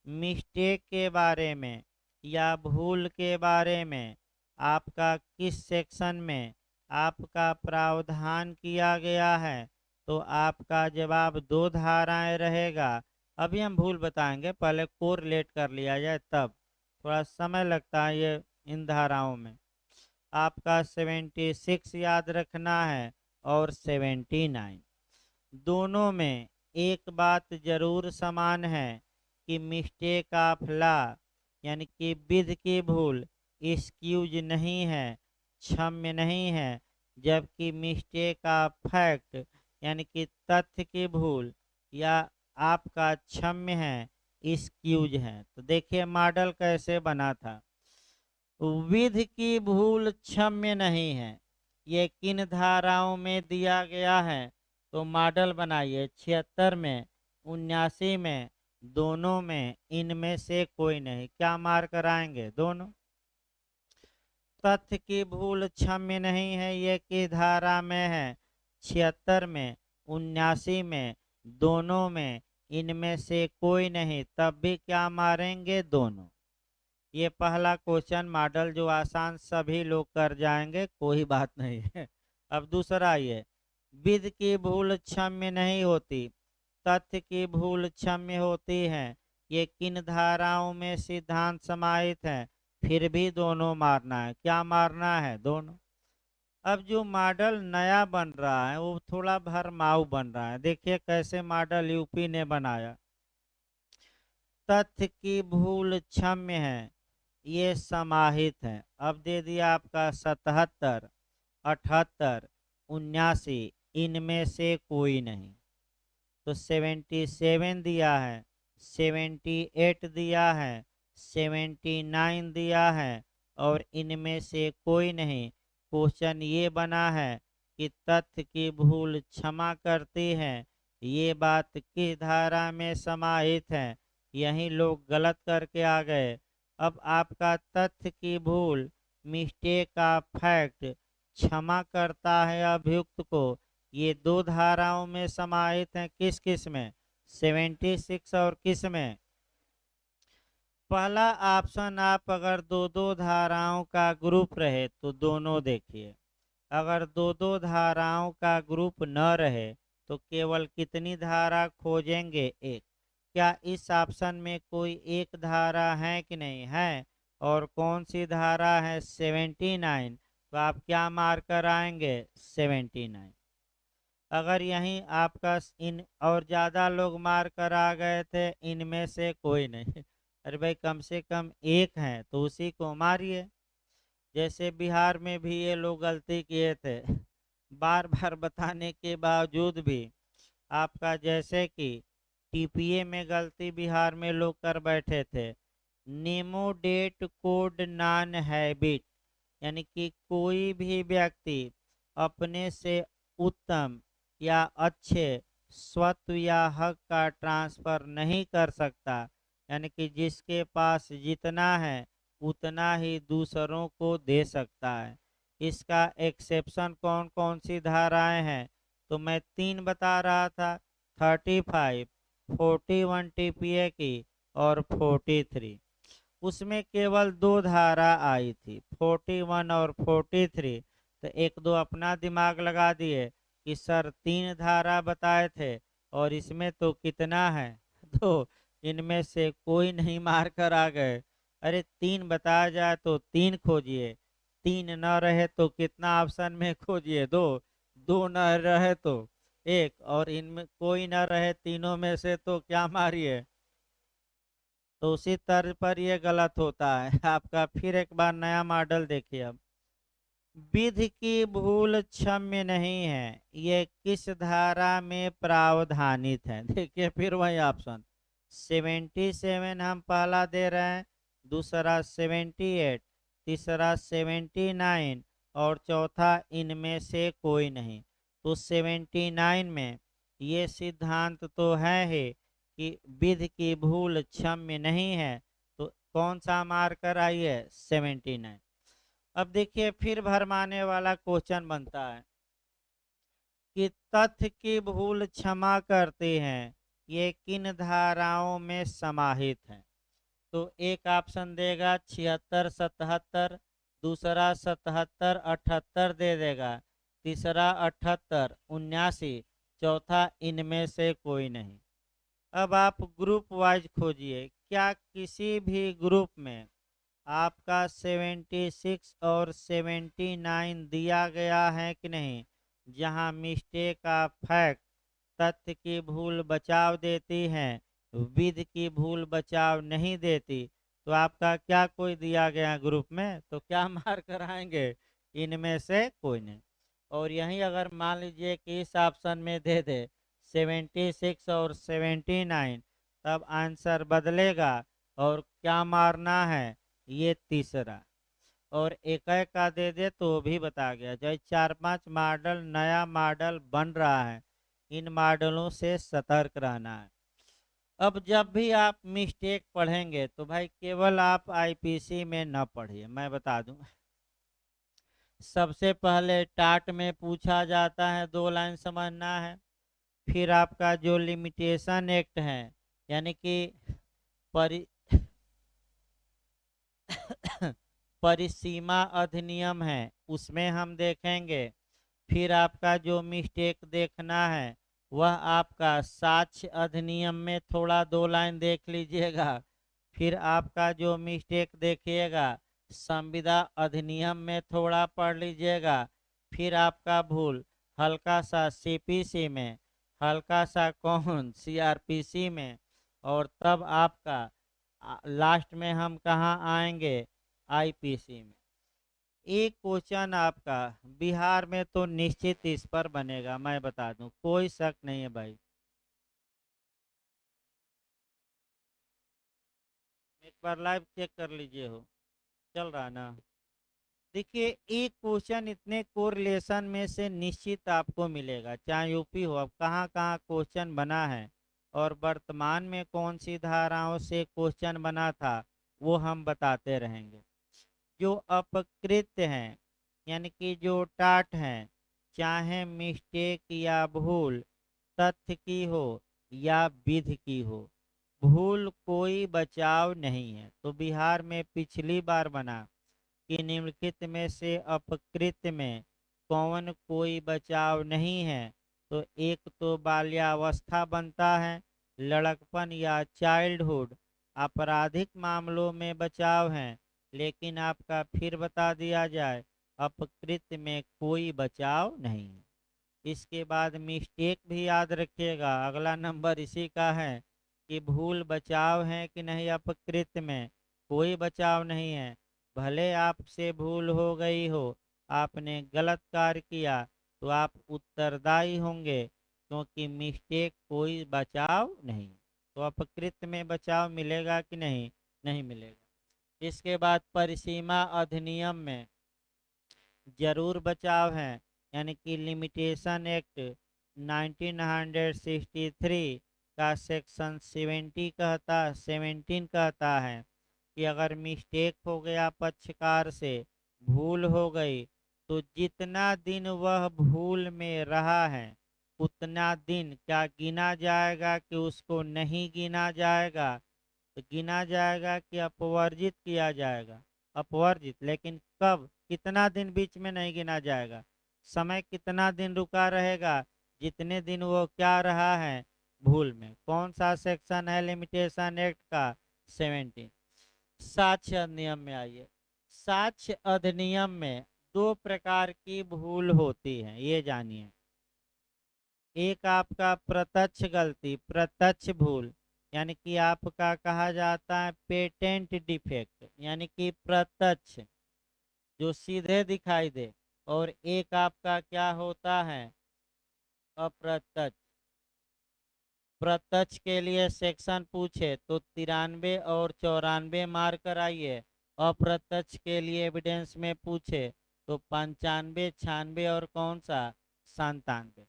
मिस्टेक के बारे में या भूल के बारे में आपका किस सेक्शन में आपका प्रावधान किया गया है? तो आपका जवाब दो धाराएं रहेगा। अभी हम भूल बताएंगे, पहले कोरिलेट कर लिया जाए तब, थोड़ा समय लगता है ये इन धाराओं में। आपका 76 याद रखना है और 79। दोनों में एक बात जरूर समान है कि मिस्टेक ऑफ लॉ यानी कि विधि की भूल एक्सक्यूज नहीं है, क्षम्य नहीं है, जबकि मिस्टेक ऑफ फैक्ट यानी कि तथ्य की भूल या आपका क्षम्य है, एक्सक्यूज है। तो देखिए मॉडल कैसे बना था। विधि की भूल क्षम्य नहीं है, ये किन धाराओं में दिया गया है? तो मॉडल बनाइए 76 में, 79 में, दोनों में, इनमें से कोई नहीं। क्या मार्क कराएंगे? दोनों। तथ्य की भूल क्षम्य नहीं है, ये किस धारा में है? 76 में, 79 में, दोनों में, इनमें से कोई नहीं। तब भी क्या मारेंगे? दोनों। ये पहला क्वेश्चन मॉडल जो आसान सभी लोग कर जाएंगे, कोई बात नहीं है। अब दूसरा ये, विधि की भूल क्षम्य नहीं होती, तथ्य की भूल क्षम्य होती है, ये किन धाराओं में सिद्धांत समाहित है? फिर भी दोनों मारना है। क्या मारना है? दोनों। अब जो मॉडल नया बन रहा है वो थोड़ा भरमाऊ बन रहा है। देखिए कैसे मॉडल यूपी ने बनाया। तथ्य की भूल क्षम्य है, ये समाहित है। अब दे दिया आपका 77, 78, 79, इनमें से कोई नहीं। तो 77 दिया है, 78 दिया है, 79 दिया है और इनमें से कोई नहीं। क्वेश्चन ये बना है कि तथ्य की भूल क्षमा करती है, ये बात किस धारा में समाहित है? यही लोग गलत करके आ गए। अब आपका तथ्य की भूल मिस्टेक ऑफ फैक्ट क्षमा करता है अभियुक्त को, ये दो धाराओं में समाहित हैं। किस किस में? 76 और किस में? पहला ऑप्शन, आप अगर दो दो धाराओं का ग्रुप रहे तो दोनों देखिए। अगर दो दो धाराओं का ग्रुप न रहे तो केवल कितनी धारा खोजेंगे? एक। क्या इस ऑप्शन में कोई एक धारा है कि नहीं है? और कौन सी धारा है? 79। तो आप क्या मार्क कराएंगे? 79। अगर यहीं आपका इन और ज़्यादा लोग मार कर आ गए थे, इनमें से कोई नहीं। अरे भाई कम से कम एक है तो उसी को मारिए। जैसे बिहार में भी ये लोग गलती किए थे, बार बार बताने के बावजूद भी। आपका जैसे कि टीपीए में गलती बिहार में लोग कर बैठे थे, नेमो डेट कोड नॉन हैबिट, यानी कि कोई भी व्यक्ति अपने से उत्तम या अच्छे स्वत्व या हक का ट्रांसफर नहीं कर सकता, यानी कि जिसके पास जितना है उतना ही दूसरों को दे सकता है। इसका एक्सेप्शन कौन कौन सी धाराएं हैं? तो मैं तीन बता रहा था, 35, 41 टीपीए की और 43। उसमें केवल दो धारा आई थी, 41 और 43। तो एक दो अपना दिमाग लगा दिए कि सर तीन धारा बताए थे और इसमें तो कितना है? तो इनमें से कोई नहीं मार कर आ गए। अरे तीन बताया जाए तो तीन खोजिए, तीन न रहे तो कितना ऑप्शन में खोजिए? दो। दो न रहे तो एक, और इनमें कोई न रहे तीनों में से तो क्या मारिए? तो उसी तर्ज पर ये गलत होता है। आपका फिर एक बार नया मॉडल देखिए। अब विधि की भूल क्षम्य नहीं है, ये किस धारा में प्रावधानित है? देखिए फिर वही ऑप्शन, 77 हम पहला दे रहे हैं, दूसरा 78, तीसरा 79 और चौथा इनमें से कोई नहीं। तो 79 में ये सिद्धांत तो है ही कि विधि की भूल क्षम्य नहीं है, तो कौन सा मार्कर आइए? 79। अब देखिए फिर भरमाने वाला क्वेश्चन बनता है कि तथ्य की भूल क्षमा करते हैं, ये किन धाराओं में समाहित है? तो एक ऑप्शन देगा 76, 77, दूसरा 77, 78 दे देगा, तीसरा 78, 79, चौथा इनमें से कोई नहीं। अब आप ग्रुप वाइज खोजिए, क्या किसी भी ग्रुप में आपका 76 और 79 दिया गया है कि नहीं, जहां मिस्टेक का फैक्ट तथ्य की भूल बचाव देती है, विधि की भूल बचाव नहीं देती। तो आपका क्या कोई दिया गया ग्रुप में, तो क्या मार्क कराएंगे, इनमें से कोई नहीं। और यहीं अगर मान लीजिए कि इस ऑप्शन में दे दे 76 और 79, तब आंसर बदलेगा और क्या मारना है, ये तीसरा। और एक एक का दे दे तो भी बता गया। जैसे 4-5 मॉडल नया मॉडल बन रहा है, इन मॉडलों से सतर्क रहना है। अब जब भी आप मिस्टेक पढ़ेंगे तो भाई केवल आप आईपीसी में न पढ़िए, मैं बता दूं। सबसे पहले टाट में पूछा जाता है, 2 लाइन समझना है। फिर आपका जो लिमिटेशन एक्ट है, यानी कि परि परिसीमा अधिनियम है, उसमें हम देखेंगे। फिर आपका जो मिस्टेक देखना है वह आपका साक्ष्य अधिनियम में थोड़ा 2 लाइन देख लीजिएगा। फिर आपका जो मिस्टेक देखिएगा संविदा अधिनियम में थोड़ा पढ़ लीजिएगा। फिर आपका भूल हल्का सा सीपीसी में, हल्का सा कौन सीआरपीसी में, और तब आपका लास्ट में हम कहाँ आएंगे, आईपीसी में। एक क्वेश्चन आपका बिहार में तो निश्चित इस पर बनेगा, मैं बता दूं, कोई शक नहीं है भाई। एक बार लाइव चेक कर लीजिए, हो चल रहा ना। देखिए एक क्वेश्चन इतने कोरिलेशन में से निश्चित आपको मिलेगा, चाहे यूपी हो। अब कहाँ कहाँ क्वेश्चन बना है और वर्तमान में कौन सी धाराओं से क्वेश्चन बना था, वो हम बताते रहेंगे। जो अपकृत हैं, यानी कि जो टाट हैं, चाहे मिस्टेक या भूल तथ्य की हो या विधि की हो, भूल कोई बचाव नहीं है। तो बिहार में पिछली बार बना कि निम्नलिखित में से अपकृत में कौन कोई बचाव नहीं है। तो एक तो बाल्यावस्था बनता है, लड़कपन या चाइल्डहुड, आपराधिक मामलों में बचाव है। लेकिन आपका फिर बता दिया जाए, अपकृत में कोई बचाव नहीं है। इसके बाद मिस्टेक भी याद रखिएगा, अगला नंबर इसी का है कि भूल बचाव है कि नहीं, अपकृत में कोई बचाव नहीं है। भले आपसे भूल हो गई हो, आपने गलत कार्य किया, तो आप उत्तरदायी होंगे, क्योंकि मिस्टेक कोई बचाव नहीं। तो अपकृत में बचाव मिलेगा कि नहीं, नहीं मिलेगा। इसके बाद परिसीमा अधिनियम में जरूर बचाव है, यानी कि लिमिटेशन एक्ट 1963 का सेक्शन 17 कहता है कि अगर मिस्टेक हो गया, पक्षकार से भूल हो गई, तो जितना दिन वह भूल में रहा है उतना दिन क्या गिना जाएगा कि उसको नहीं गिना जाएगा, तो गिना जाएगा कि अपवर्जित किया जाएगा, अपवर्जित। लेकिन कब, कितना दिन बीच में नहीं गिना जाएगा, समय कितना दिन रुका रहेगा, जितने दिन वो क्या रहा है, भूल में। कौन सा सेक्शन है लिमिटेशन एक्ट का, 17। साक्ष्य अधिनियम में आइए। साक्ष्य अधिनियम में 2 प्रकार की भूल होती है, ये जानिए। एक आपका प्रत्यक्ष गलती, प्रत्यक्ष भूल, यानी कि आपका कहा जाता है पेटेंट डिफेक्ट, यानी कि प्रत्यक्ष जो सीधे दिखाई दे। और एक आपका क्या होता है, अप्रत्यक्ष। प्रत्यक्ष के लिए सेक्शन पूछे तो 93 और 94 मार्क कराइए। अप्रत्यक्ष के लिए एविडेंस में पूछे तो 95, 96 और कौन सा, 97।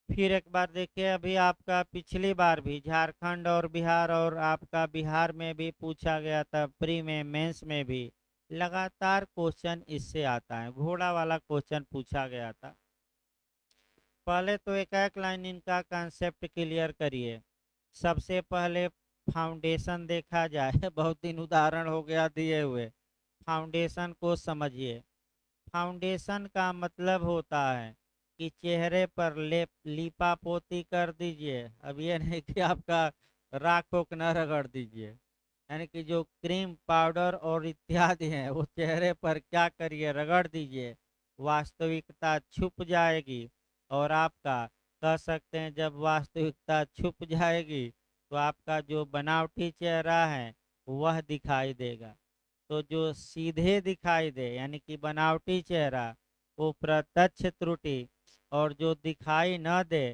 फिर एक बार देखिए, अभी आपका पिछली बार भी झारखंड और बिहार, और आपका बिहार में भी पूछा गया था, प्री में मेंस में भी लगातार क्वेश्चन इससे आता है, घोड़ा वाला क्वेश्चन पूछा गया था। पहले तो एक एक लाइन इनका कंसेप्ट क्लियर करिए। सबसे पहले फाउंडेशन देखा जाए बहुत दिन उदाहरण हो गया दिए हुए। फाउंडेशन को समझिए। फाउंडेशन का मतलब होता है कि चेहरे पर लेप लीपा पोती कर दीजिए। अब ये नहीं कि आपका राख होक न रगड़ दीजिए, यानी कि जो क्रीम पाउडर और इत्यादि हैं वो चेहरे पर क्या करिए, रगड़ दीजिए। वास्तविकता छुप जाएगी और आपका, कह सकते हैं, जब वास्तविकता छुप जाएगी तो आपका जो बनावटी चेहरा है वह दिखाई देगा। तो जो सीधे दिखाई दे यानी कि बनावटी चेहरा वो प्रत्यक्ष त्रुटि, और जो दिखाई न दे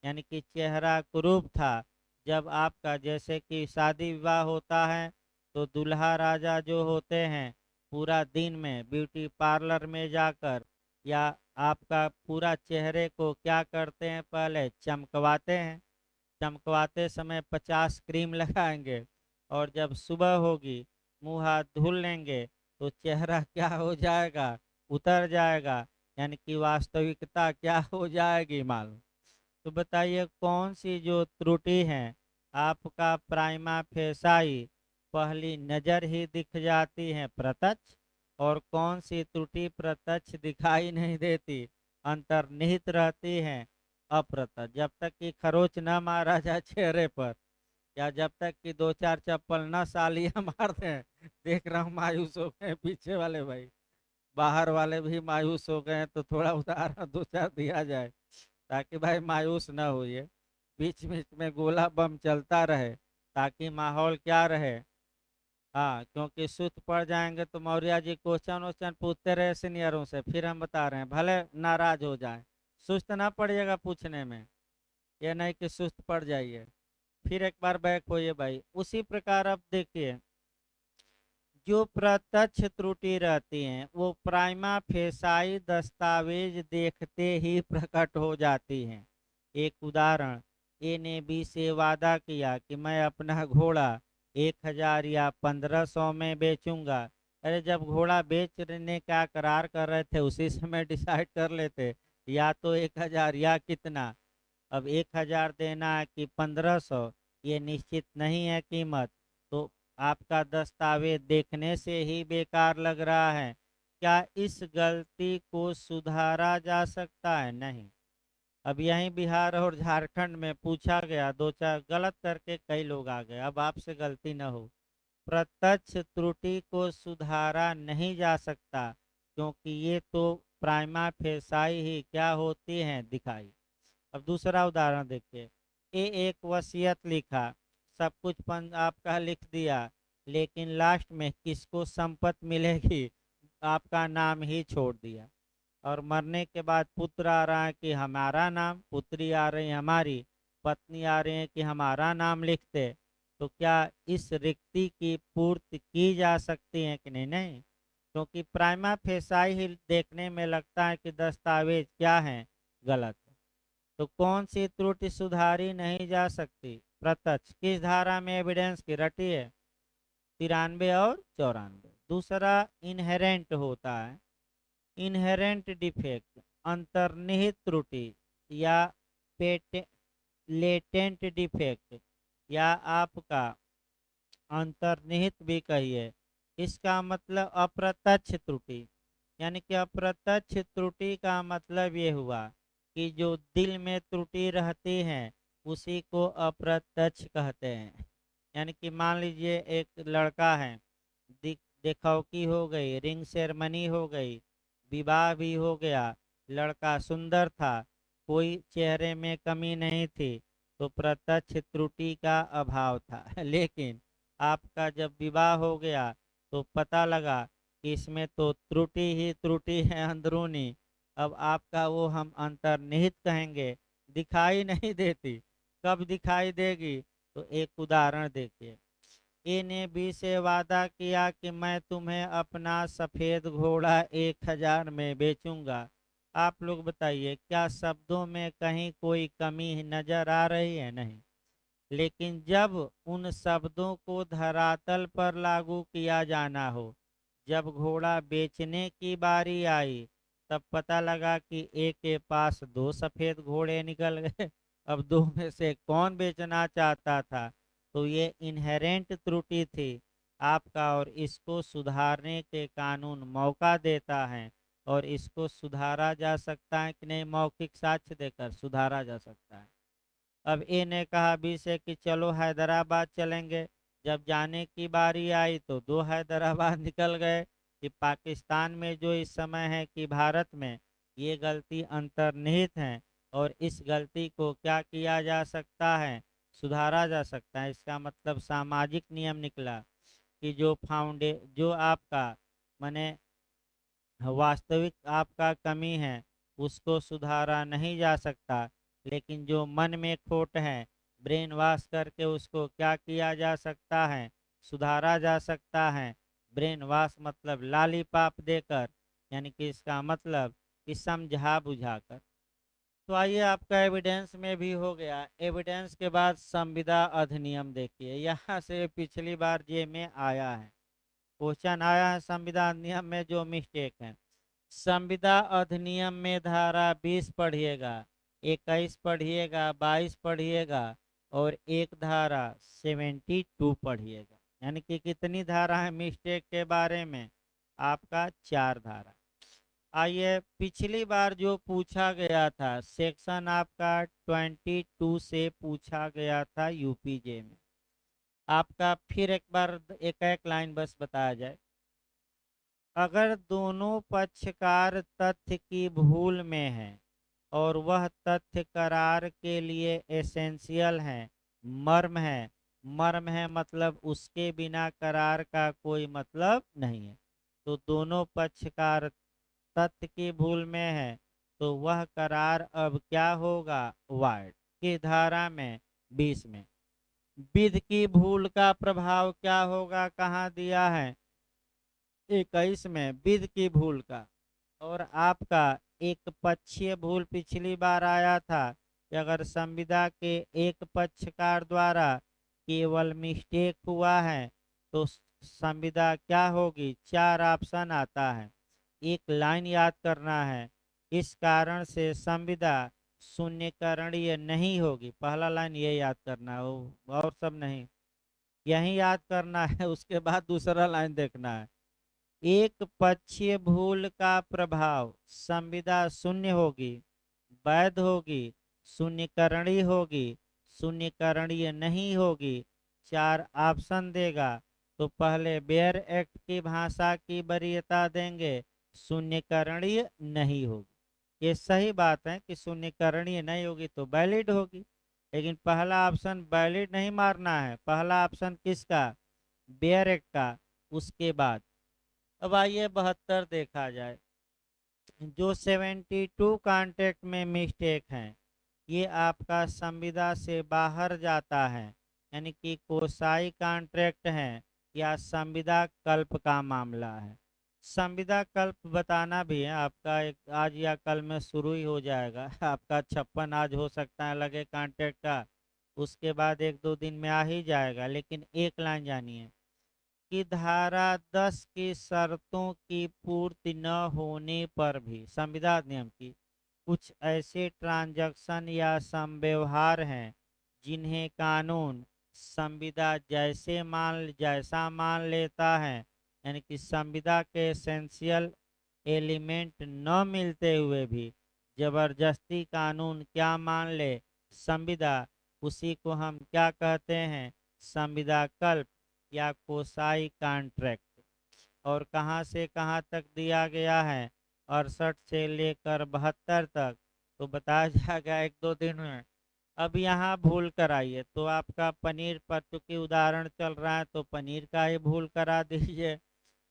यानी कि चेहरा कुरूप था, जब आपका जैसे कि शादी विवाह होता है तो दूल्हा राजा जो होते हैं पूरा दिन में ब्यूटी पार्लर में जाकर या आपका पूरा चेहरे को क्या करते हैं, पहले चमकवाते हैं। चमकवाते समय 50 क्रीम लगाएंगे और जब सुबह होगी मुंह हाथ धुल लेंगे तो चेहरा क्या हो जाएगा, उतर जाएगा, यानी कि वास्तविकता क्या हो जाएगी मालूम। तो बताइए कौन सी जो त्रुटि है आपका प्राइमा फेसाई पहली नज़र ही दिख जाती है प्रत्यक्ष, और कौन सी त्रुटि प्रत्यक्ष दिखाई नहीं देती, अंतर्निहित रहती है अप्रत्यक्ष। जब तक कि खरोच न मारा जाए चेहरे पर, या जब तक कि दो चार चप्पल न सालियां मार दें। देख रहा हूँ मायूस हो गए पीछे वाले भाई, बाहर वाले भी मायूस हो गए हैं, तो थोड़ा उदाहरण दो चार दिया जाए ताकि भाई मायूस न होइए। बीच बीच में गोला बम चलता रहे ताकि माहौल क्या रहे। हाँ, क्योंकि सुस्त पड़ जाएंगे तो मौर्य जी क्वेश्चन वोश्चन पूछते रहे सीनियरों से, फिर हम बता रहे हैं भले नाराज हो जाए, सुस्त ना पड़िएगा पूछने में, ये नहीं कि सुस्त पड़ जाइए। फिर एक बार बैक होइए भाई। उसी प्रकार अब देखिए जो प्रत्यक्ष त्रुटि रहती हैं वो प्राइमा फेसाई दस्तावेज देखते ही प्रकट हो जाती हैं। एक उदाहरण, ए ने बी से वादा किया कि मैं अपना घोड़ा 1000 या 1500 में बेचूंगा। अरे जब घोड़ा बेचने का करार कर रहे थे उसी समय डिसाइड कर लेते, या तो 1000 या कितना। अब 1000 देना है कि 1500, ये निश्चित नहीं है कीमत, तो आपका दस्तावेज देखने से ही बेकार लग रहा है। क्या इस गलती को सुधारा जा सकता है? नहीं। अब यहीं बिहार और झारखंड में पूछा गया, दो चार गलत करके कई लोग आ गए, अब आपसे गलती न हो। प्रत्यक्ष त्रुटि को सुधारा नहीं जा सकता क्योंकि ये तो प्राइमा फेसाई ही क्या होती हैं, दिखाई। अब दूसरा उदाहरण देखिए, ए एक वसीयत लिखा, सब कुछ आपका लिख दिया, लेकिन लास्ट में किसको संपत्ति मिलेगी आपका नाम ही छोड़ दिया। और मरने के बाद पुत्र आ रहा है कि हमारा नाम, पुत्री आ रही है हमारी, पत्नी आ रही है कि हमारा नाम लिखते, तो क्या इस रिक्ति की पूर्ति की जा सकती है कि नहीं? नहीं, क्योंकि प्राइमा फेसाई ही देखने में लगता है कि दस्तावेज क्या है, गलत। तो कौन सी त्रुटि सुधारी नहीं जा सकती? प्रत्यक्ष। किस धारा में एविडेंस की रटी है? 93 और 94। दूसरा इनहेरेंट होता है। इनहेरेंट डिफेक्ट, अंतर्निहित त्रुटि या पेटे लेटेंट डिफेक्ट, या आपका अंतर्निहित भी कहिए। इसका मतलब अप्रत्यक्ष त्रुटि, यानी कि अप्रत्यक्ष त्रुटि का मतलब ये हुआ कि जो दिल में त्रुटि रहती है उसी को अप्रत्यक्ष कहते हैं। यानी कि मान लीजिए एक लड़का है, देखौकी हो गई, रिंग सेरेमनी हो गई, विवाह भी हो गया, लड़का सुंदर था, कोई चेहरे में कमी नहीं थी, तो प्रत्यक्ष त्रुटि का अभाव था। लेकिन आपका जब विवाह हो गया तो पता लगा कि इसमें तो त्रुटि ही त्रुटि है अंदरूनी। अब आपका वो हम अंतर्निहित कहेंगे, दिखाई नहीं देती। कब दिखाई देगी? तो एक उदाहरण देखिए, ए ने बी से वादा किया कि मैं तुम्हें अपना सफ़ेद घोड़ा 1000 में बेचूंगा। आप लोग बताइए क्या शब्दों में कहीं कोई कमी नजर आ रही है? नहीं। लेकिन जब उन शब्दों को धरातल पर लागू किया जाना हो, जब घोड़ा बेचने की बारी आई, तब पता लगा कि एक के पास दो सफेद घोड़े निकल गए। अब दो में से कौन बेचना चाहता था? तो ये इनहेरेंट त्रुटि थी आपका, और इसको सुधारने के कानून मौका देता है और इसको सुधारा जा सकता है कि नहीं, मौखिक साक्ष्य देकर सुधारा जा सकता है। अब ए ने कहा बी से कि चलो हैदराबाद चलेंगे। जब जाने की बारी आई तो दो हैदराबाद निकल गए। कि पाकिस्तान में जो इस समय है कि भारत में ये गलती अंतर्निहित है और इस गलती को क्या किया जा सकता है, सुधारा जा सकता है। इसका मतलब सामाजिक नियम निकला कि जो आपका माने वास्तविक आपका कमी है उसको सुधारा नहीं जा सकता, लेकिन जो मन में खोट है ब्रेन वॉश करके उसको क्या किया जा सकता है, सुधारा जा सकता है। ब्रेन वॉश मतलब लालीपाप देकर, यानी कि इसका मतलब कि समझा बुझाकर। तो आइए, आपका एविडेंस में भी हो गया। एविडेंस के बाद संविदा अधिनियम देखिए, यहाँ से पिछली बार जे में आया है, क्वेश्चन आया है संविदा अधिनियम में जो मिस्टेक है। संविदा अधिनियम में धारा 20 पढ़िएगा, 21 पढ़िएगा, 22 पढ़िएगा और एक धारा 72 पढ़िएगा। यानी कि कितनी धारा है मिस्टेक के बारे में, आपका 4 धारा। आइए, पिछली बार जो पूछा गया था सेक्शन आपका 22 से पूछा गया था यूपीजे में। आपका फिर एक बार एक एक लाइन बस बताया जाए। अगर दोनों पक्षकार तथ्य की भूल में हैं और वह तथ्य करार के लिए एसेंशियल है, मर्म है मतलब उसके बिना करार का कोई मतलब नहीं है। तो दोनों पक्षकार तथ्य की भूल में है तो वह करार अब क्या होगा, वाइड की धारा में 20 में। विधि की भूल का प्रभाव क्या होगा, कहाँ दिया है, 21 में विधि की भूल का। और आपका एक पक्षीय भूल पिछली बार आया था कि अगर संविदा के एक पक्षकार द्वारा केवल मिस्टेक हुआ है तो संविदा क्या होगी, 4 ऑप्शन आता है, एक लाइन याद करना है। इस कारण से संविदा शून्यकरणीय नहीं होगी, पहला लाइन ये याद करना हो और सब नहीं, यही याद करना है। उसके बाद दूसरा लाइन देखना है। एक पक्षीय भूल का प्रभाव, संविदा शून्य होगी, वैध होगी, शून्यकरणीय होगी, शून्यकरणीय नहीं होगी, 4 ऑप्शन देगा। तो पहले बेयर एक्ट की भाषा की वरीयता देंगे, शून्यकरणीय नहीं होगी। ये सही बात है कि शून्यकरणीय नहीं होगी तो वैलिड होगी, लेकिन पहला ऑप्शन वैलिड नहीं मारना है। पहला ऑप्शन किसका, बेयर एक्ट का। उसके बाद अब आइए 72 देखा जाए। जो 72 कॉन्ट्रैक्ट में मिस्टेक है ये आपका संविदा से बाहर जाता है, यानी कि कोसाई कॉन्ट्रैक्ट है या संविदा कल्प का मामला है। संविदा कल्प बताना भी है आपका, एक आज या कल में शुरू ही हो जाएगा। आपका 56 आज हो सकता है लगे कॉन्ट्रैक्ट का, उसके बाद 1-2 दिन में आ ही जाएगा। लेकिन एक लाइन जानिए कि धारा 10 की शर्तों की पूर्ति न होने पर भी संविदा नियम की कुछ ऐसे ट्रांजैक्शन या संव्यवहार हैं जिन्हें कानून संविदा जैसा मान लेता है, यानी कि संविदा के एसेंशियल एलिमेंट न मिलते हुए भी जबरदस्ती कानून क्या मान ले, संविदा, उसी को हम क्या कहते हैं, संविदा कल्प या कोसाई कॉन्ट्रैक्ट। और कहाँ से कहाँ तक दिया गया है, 68 से लेकर 72 तक। तो बताया जाएगा 1-2 दिन में। अब यहाँ भूल कराइए, तो आपका पनीर पर चूंकि उदाहरण चल रहा है तो पनीर का ही भूल करा दीजिए।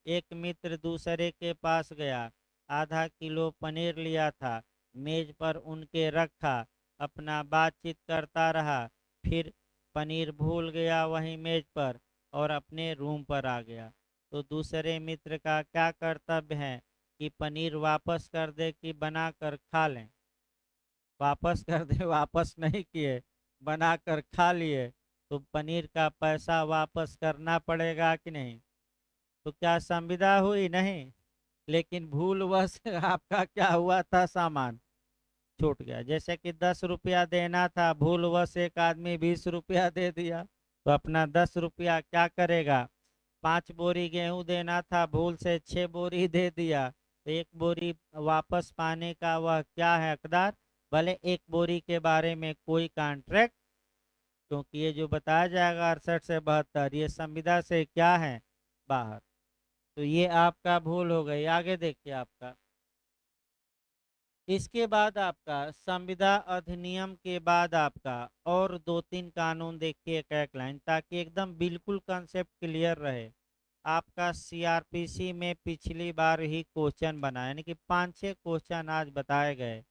एक मित्र दूसरे के पास गया, आधा किलो पनीर लिया था, मेज पर उनके रखा, अपना बातचीत करता रहा, फिर पनीर भूल गया वहीं मेज पर और अपने रूम पर आ गया। तो दूसरे मित्र का क्या कर्तव्य है कि पनीर वापस कर दे कि बना कर खा लें, वापस कर दे। वापस नहीं किए, बना कर खा लिए, तो पनीर का पैसा वापस करना पड़ेगा कि नहीं। तो क्या संविदा हुई, नहीं, लेकिन भूलवश आपका क्या हुआ था, सामान छूट गया। जैसे कि 10 रुपया देना था, भूलवश एक आदमी 20 रुपया दे दिया, तो अपना 10 रुपया क्या करेगा, 5 बोरी गेहूं देना था, भूल से 6 बोरी दे दिया, तो एक बोरी वापस पाने का वह क्या है हकदार, भले एक बोरी के बारे में कोई कॉन्ट्रैक्ट, क्योंकि ये जो बताया जाएगा 68 से 72 ये संविदा से क्या है, बाहर। तो ये आपका भूल हो गई। आगे देखिए आपका, इसके बाद आपका संविदा अधिनियम के बाद आपका और 2-3 कानून देखिए एक एक लाइन, ताकि एकदम बिल्कुल कंसेप्ट क्लियर रहे। आपका सीआरपीसी में पिछली बार ही क्वेश्चन बना, यानी कि 5-6 क्वेश्चन आज बताए गए,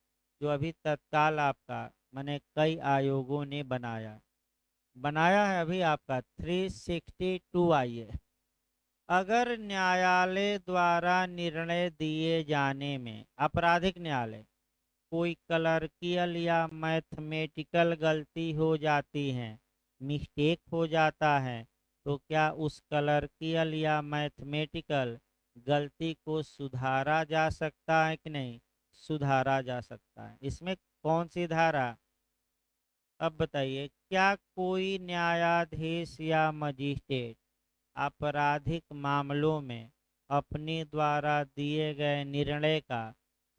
जो अभी तत्काल आपका मैंने कई आयोगों ने बनाया बनाया है। अभी आपका 362 आई है। अगर न्यायालय द्वारा निर्णय दिए जाने में, आपराधिक न्यायालय, कोई क्लर्कियल या मैथमेटिकल गलती हो जाती है, मिस्टेक हो जाता है, तो क्या उस क्लर्कियल या मैथमेटिकल गलती को सुधारा जा सकता है कि नहीं, सुधारा जा सकता है। इसमें कौन सी धारा, अब बताइए, क्या कोई न्यायाधीश या मजिस्ट्रेट आपराधिक मामलों में अपने द्वारा दिए गए निर्णय का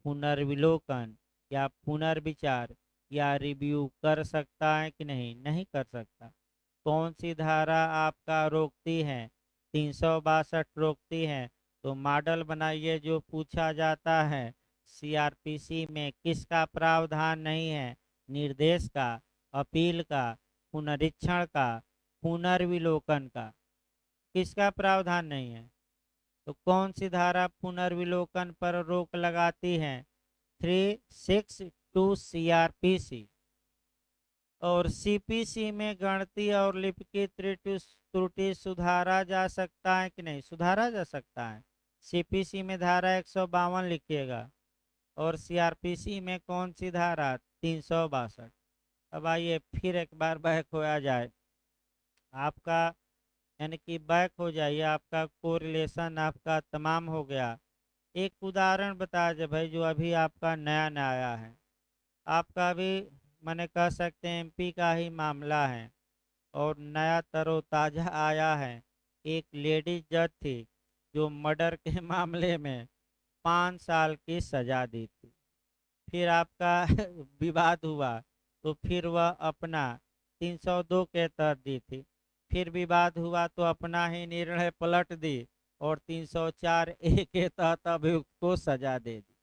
पुनर्विलोकन या पुनर्विचार या रिव्यू कर सकता है कि नहीं, नहीं कर सकता। कौन सी धारा आपका रोकती है, 362 रोकती है। तो मॉडल बनाइए जो पूछा जाता है, सीआरपीसी में किसका प्रावधान नहीं है, निर्देश का, अपील का, पुनरीक्षण का, पुनर्विलोकन का, किसका प्रावधान नहीं है। तो कौन सी धारा पुनर्विलोकन पर रोक लगाती है, 362 सीआरपीसी। और सीपीसी में गणितीय और लिपिकीय त्रुटि सुधारा जा सकता है कि नहीं, सुधारा जा सकता है। सीपीसी में धारा 152 लिखिएगा, और सीआरपीसी में कौन सी धारा, 362। अब आइए फिर एक बार बैक होया जाए आपका, यानी कि बैक हो जाइए, आपका कोरिलेशन आपका तमाम हो गया। एक उदाहरण बता दे भाई, जो अभी आपका नया नया आया है, आपका अभी मैंने कह सकते हैं एमपी का ही मामला है, और नया तरोताज़ा आया है। एक लेडी जज थी जो मर्डर के मामले में 5 साल की सजा दी थी। फिर आपका विवाद हुआ, तो फिर वह अपना 302 के तहत दी थी। फिर विवाद हुआ तो अपना ही निर्णय पलट दी, और 304A के तहत अभियुक्त को सजा दे दी।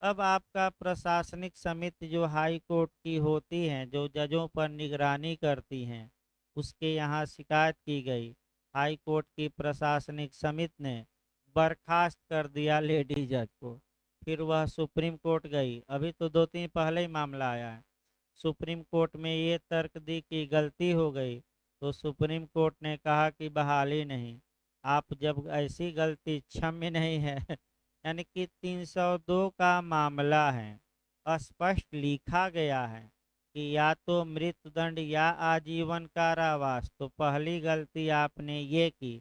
अब आपका प्रशासनिक समिति जो हाई कोर्ट की होती हैं, जो जजों पर निगरानी करती हैं, उसके यहाँ शिकायत की गई। हाई कोर्ट की प्रशासनिक समिति ने बर्खास्त कर दिया लेडी जज को। फिर वह सुप्रीम कोर्ट गई, अभी तो 2-3 पहले ही मामला आया है। सुप्रीम कोर्ट में ये तर्क दी कि गलती हो गई, तो सुप्रीम कोर्ट ने कहा कि बहाली नहीं, आप जब ऐसी गलती क्षम्य नहीं है यानी कि 302 का मामला है, स्पष्ट लिखा गया है कि या तो मृत्युदंड या आजीवन कारावास। तो पहली गलती आपने ये की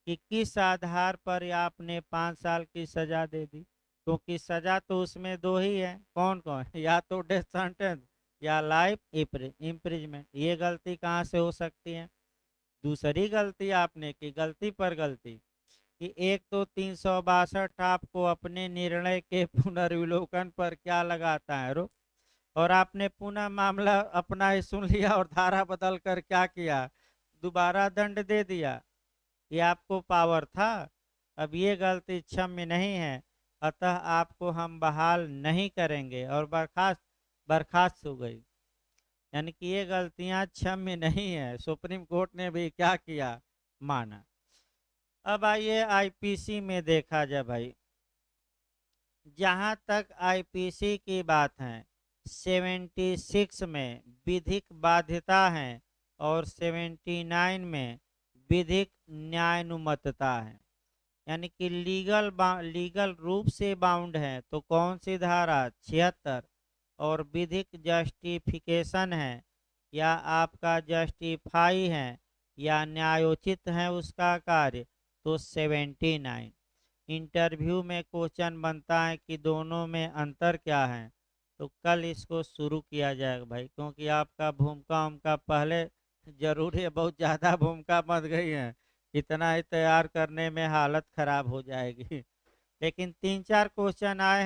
कि किस आधार पर आपने 5 साल की सजा दे दी, क्योंकि सजा तो उसमें दो ही है, कौन कौन, या तो डेथ सेंटेंस या लाइफ इम्प्रिजमेंट। ये गलती कहाँ से हो सकती है। दूसरी गलती आपने की, गलती पर गलती, कि एक तो 362 आपको अपने निर्णय के पुनर्विलोकन पर क्या लगाता है, रोक। और आपने पुनः मामला अपना ही सुन लिया और धारा बदल कर क्या किया, दोबारा दंड दे दिया। ये आपको पावर था। अब ये गलती क्षम्य नहीं है, अतः आपको हम बहाल नहीं करेंगे, और बर्खास्त बर्खास्त हो गई। यानी कि ये गलतियां क्षम्य नहीं है, सुप्रीम कोर्ट ने भी क्या किया, माना। अब आइए आईपीसी में देखा जाए भाई, जहां तक आईपीसी की बात है, 76 में विधिक बाध्यता है, और 79 में विधिक न्यायानुमतता है, यानी कि लीगल रूप से बाउंड है। तो कौन सी धारा, 76। और विधिक जस्टिफिकेशन है, या आपका जस्टिफाई है, या न्यायोचित है उसका कार्य, तो 79। इंटरव्यू में क्वेश्चन बनता है कि दोनों में अंतर क्या है, तो कल इसको शुरू किया जाएगा भाई, क्योंकि आपका भूमिका उनका पहले जरूरी है, बहुत ज़्यादा भूमिका बन गई है, इतना ही तैयार करने में हालत खराब हो जाएगी। लेकिन 3-4 क्वेश्चन आए हैं